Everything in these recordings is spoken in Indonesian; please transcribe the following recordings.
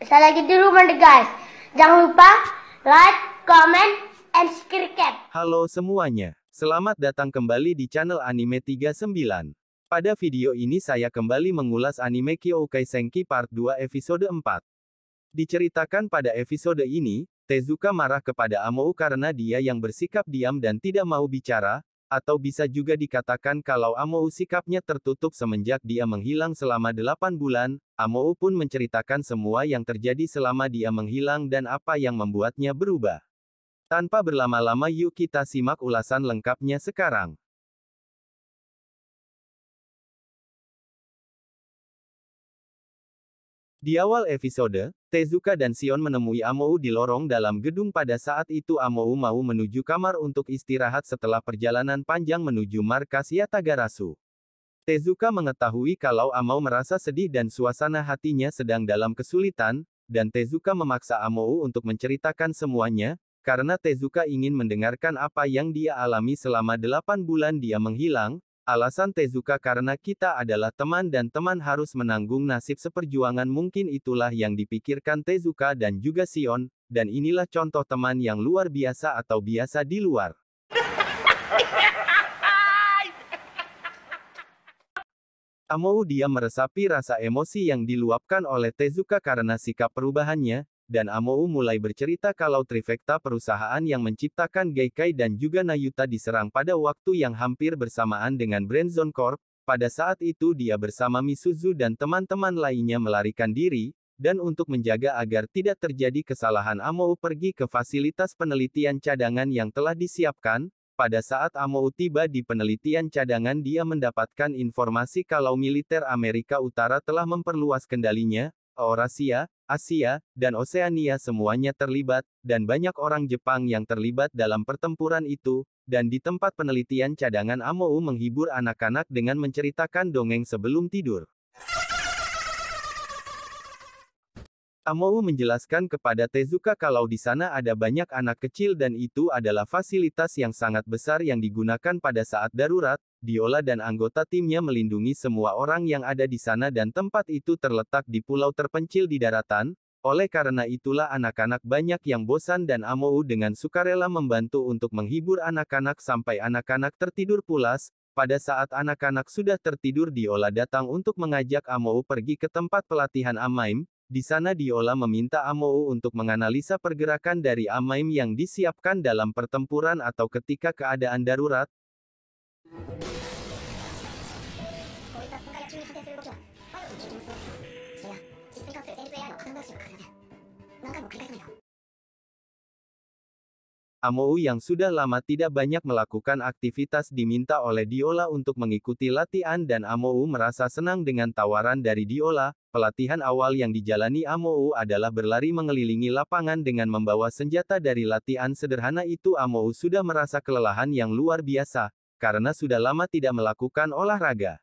Saya lagi di rumah nih guys. Jangan lupa like, comment, and subscribe. Halo semuanya, selamat datang kembali di channel Anime 39. Pada video ini saya kembali mengulas anime Kyoukai Senki Part 2 episode 4. Diceritakan pada episode ini, Tezuka marah kepada Amou karena dia yang bersikap diam dan tidak mau bicara, atau bisa juga dikatakan kalau Amou sikapnya tertutup semenjak dia menghilang selama 8 bulan, Amou pun menceritakan semua yang terjadi selama dia menghilang dan apa yang membuatnya berubah. Tanpa berlama-lama yuk kita simak ulasan lengkapnya sekarang. Di awal episode, Tezuka dan Shion menemui Amou di lorong dalam gedung. Pada saat itu Amou mau menuju kamar untuk istirahat setelah perjalanan panjang menuju markas Yatagarasu. Tezuka mengetahui kalau Amou merasa sedih dan suasana hatinya sedang dalam kesulitan, dan Tezuka memaksa Amou untuk menceritakan semuanya, karena Tezuka ingin mendengarkan apa yang dia alami selama 8 bulan dia menghilang. Alasan Tezuka karena kita adalah teman dan teman harus menanggung nasib seperjuangan, mungkin itulah yang dipikirkan Tezuka dan juga Shion, dan inilah contoh teman yang luar biasa atau biasa di luar. Amou dia meresapi rasa emosi yang diluapkan oleh Tezuka karena sikap perubahannya, dan Amou mulai bercerita kalau trifekta perusahaan yang menciptakan Gaikai dan juga Nayuta diserang pada waktu yang hampir bersamaan dengan Brandzone Corp. Pada saat itu dia bersama Misuzu dan teman-teman lainnya melarikan diri, dan untuk menjaga agar tidak terjadi kesalahan Amou pergi ke fasilitas penelitian cadangan yang telah disiapkan. Pada saat Amou tiba di penelitian cadangan dia mendapatkan informasi kalau militer Amerika Utara telah memperluas kendalinya, Eurasia, Asia, dan Oseania semuanya terlibat, dan banyak orang Jepang yang terlibat dalam pertempuran itu, dan di tempat penelitian cadangan Amou menghibur anak-anak dengan menceritakan dongeng sebelum tidur. Amou menjelaskan kepada Tezuka kalau di sana ada banyak anak kecil dan itu adalah fasilitas yang sangat besar yang digunakan pada saat darurat. Diola dan anggota timnya melindungi semua orang yang ada di sana dan tempat itu terletak di pulau terpencil di daratan. Oleh karena itulah anak-anak banyak yang bosan dan Amou dengan sukarela membantu untuk menghibur anak-anak sampai anak-anak tertidur pulas. Pada saat anak-anak sudah tertidur Diola datang untuk mengajak Amou pergi ke tempat pelatihan Amaim. Di sana Diola meminta Amou untuk menganalisa pergerakan dari Amaim yang disiapkan dalam pertempuran atau ketika keadaan darurat. Amou yang sudah lama tidak banyak melakukan aktivitas diminta oleh Diola untuk mengikuti latihan dan Amou merasa senang dengan tawaran dari Diola. Pelatihan awal yang dijalani Amou adalah berlari mengelilingi lapangan dengan membawa senjata. Dari latihan sederhana itu Amou sudah merasa kelelahan yang luar biasa, karena sudah lama tidak melakukan olahraga.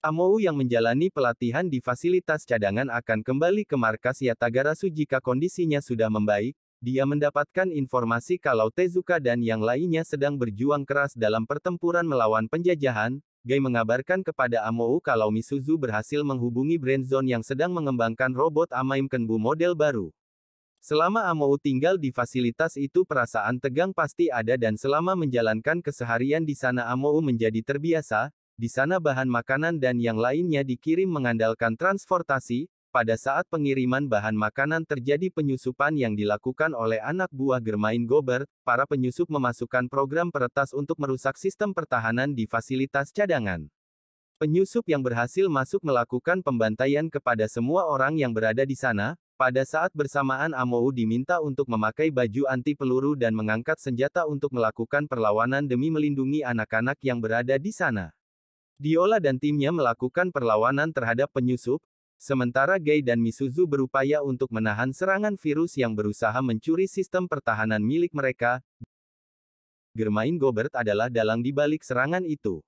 Amou yang menjalani pelatihan di fasilitas cadangan akan kembali ke markas Yatagarasu jika kondisinya sudah membaik. Dia mendapatkan informasi kalau Tezuka dan yang lainnya sedang berjuang keras dalam pertempuran melawan penjajahan. Gai mengabarkan kepada Amou kalau Misuzu berhasil menghubungi Brandzone yang sedang mengembangkan robot Amaim Kenbu model baru. Selama Amou tinggal di fasilitas itu perasaan tegang pasti ada dan selama menjalankan keseharian di sana Amou menjadi terbiasa. Di sana bahan makanan dan yang lainnya dikirim mengandalkan transportasi. Pada saat pengiriman bahan makanan terjadi penyusupan yang dilakukan oleh anak buah Germain Gobert, para penyusup memasukkan program peretas untuk merusak sistem pertahanan di fasilitas cadangan. Penyusup yang berhasil masuk melakukan pembantaian kepada semua orang yang berada di sana. Pada saat bersamaan Amou diminta untuk memakai baju anti peluru dan mengangkat senjata untuk melakukan perlawanan demi melindungi anak-anak yang berada di sana. Diola dan timnya melakukan perlawanan terhadap penyusup. Sementara Gai dan Misuzu berupaya untuk menahan serangan virus yang berusaha mencuri sistem pertahanan milik mereka. Germain Gobert adalah dalang di balik serangan itu.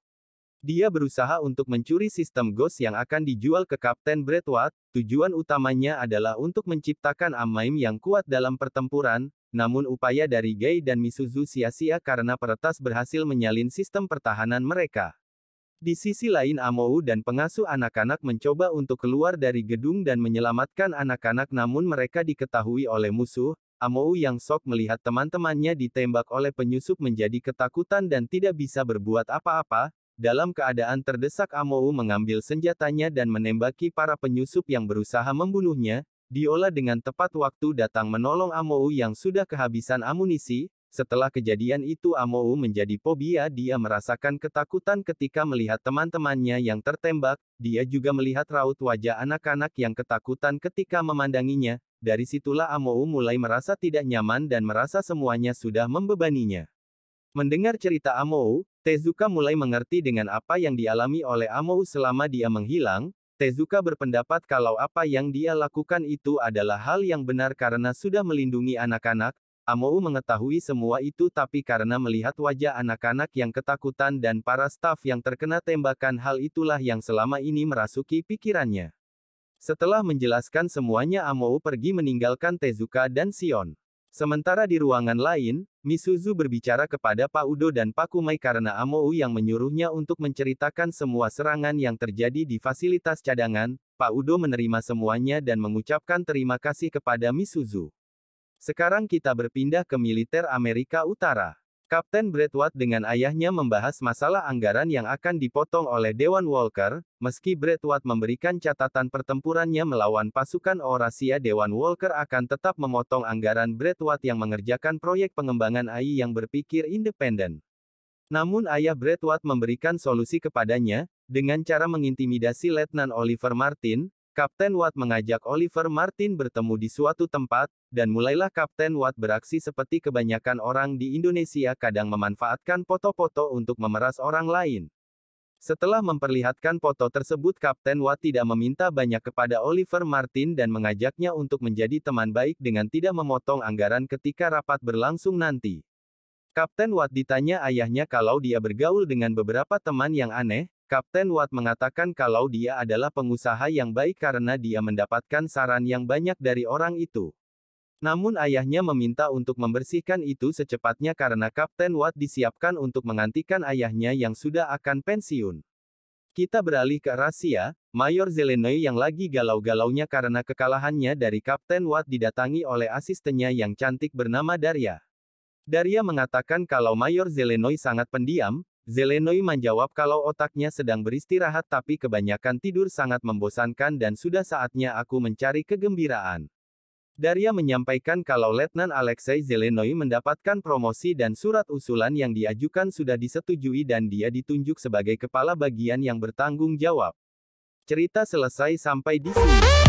Dia berusaha untuk mencuri sistem Ghost yang akan dijual ke Kapten Braithwaite. Tujuan utamanya adalah untuk menciptakan Amaim yang kuat dalam pertempuran, namun upaya dari Gai dan Misuzu sia-sia karena peretas berhasil menyalin sistem pertahanan mereka. Di sisi lain Amou dan pengasuh anak-anak mencoba untuk keluar dari gedung dan menyelamatkan anak-anak namun mereka diketahui oleh musuh. Amou yang shock melihat teman-temannya ditembak oleh penyusup menjadi ketakutan dan tidak bisa berbuat apa-apa. Dalam keadaan terdesak Amou mengambil senjatanya dan menembaki para penyusup yang berusaha membunuhnya. Diola dengan tepat waktu datang menolong Amou yang sudah kehabisan amunisi. Setelah kejadian itu Amou menjadi fobia, dia merasakan ketakutan ketika melihat teman-temannya yang tertembak, dia juga melihat raut wajah anak-anak yang ketakutan ketika memandanginya, dari situlah Amou mulai merasa tidak nyaman dan merasa semuanya sudah membebaninya. Mendengar cerita Amou, Tezuka mulai mengerti dengan apa yang dialami oleh Amou selama dia menghilang. Tezuka berpendapat kalau apa yang dia lakukan itu adalah hal yang benar karena sudah melindungi anak-anak. Amou mengetahui semua itu tapi karena melihat wajah anak-anak yang ketakutan dan para staf yang terkena tembakan hal itulah yang selama ini merasuki pikirannya. Setelah menjelaskan semuanya Amou pergi meninggalkan Tezuka dan Shion. Sementara di ruangan lain, Misuzu berbicara kepada Pak Udo dan Pak Kumai karena Amou yang menyuruhnya untuk menceritakan semua serangan yang terjadi di fasilitas cadangan. Pak Udo menerima semuanya dan mengucapkan terima kasih kepada Misuzu. Sekarang kita berpindah ke militer Amerika Utara. Kapten Braithwaite dengan ayahnya membahas masalah anggaran yang akan dipotong oleh Dewan Walker. Meski Braithwaite memberikan catatan pertempurannya melawan pasukan Eurasia, Dewan Walker akan tetap memotong anggaran Braithwaite yang mengerjakan proyek pengembangan AI yang berpikir independen. Namun ayah Braithwaite memberikan solusi kepadanya, dengan cara mengintimidasi Letnan Oliver Martin. Kapten Watt mengajak Oliver Martin bertemu di suatu tempat, dan mulailah Kapten Watt beraksi seperti kebanyakan orang di Indonesia kadang memanfaatkan foto-foto untuk memeras orang lain. Setelah memperlihatkan foto tersebut Kapten Watt tidak meminta banyak kepada Oliver Martin dan mengajaknya untuk menjadi teman baik dengan tidak memotong anggaran ketika rapat berlangsung nanti. Kapten Watt ditanya ayahnya kalau dia bergaul dengan beberapa teman yang aneh. Kapten Watt mengatakan kalau dia adalah pengusaha yang baik karena dia mendapatkan saran yang banyak dari orang itu. Namun ayahnya meminta untuk membersihkan itu secepatnya karena Kapten Watt disiapkan untuk menggantikan ayahnya yang sudah akan pensiun. Kita beralih ke rahasia, Mayor Zelenoy yang lagi galau-galaunya karena kekalahannya dari Kapten Watt didatangi oleh asistennya yang cantik bernama Daria. Daria mengatakan kalau Mayor Zelenoy sangat pendiam. Zelenoy menjawab kalau otaknya sedang beristirahat tapi kebanyakan tidur sangat membosankan dan sudah saatnya aku mencari kegembiraan. Daria menyampaikan kalau Letnan Alexei Zelenoy mendapatkan promosi dan surat usulan yang diajukan sudah disetujui dan dia ditunjuk sebagai kepala bagian yang bertanggung jawab. Cerita selesai sampai di sini.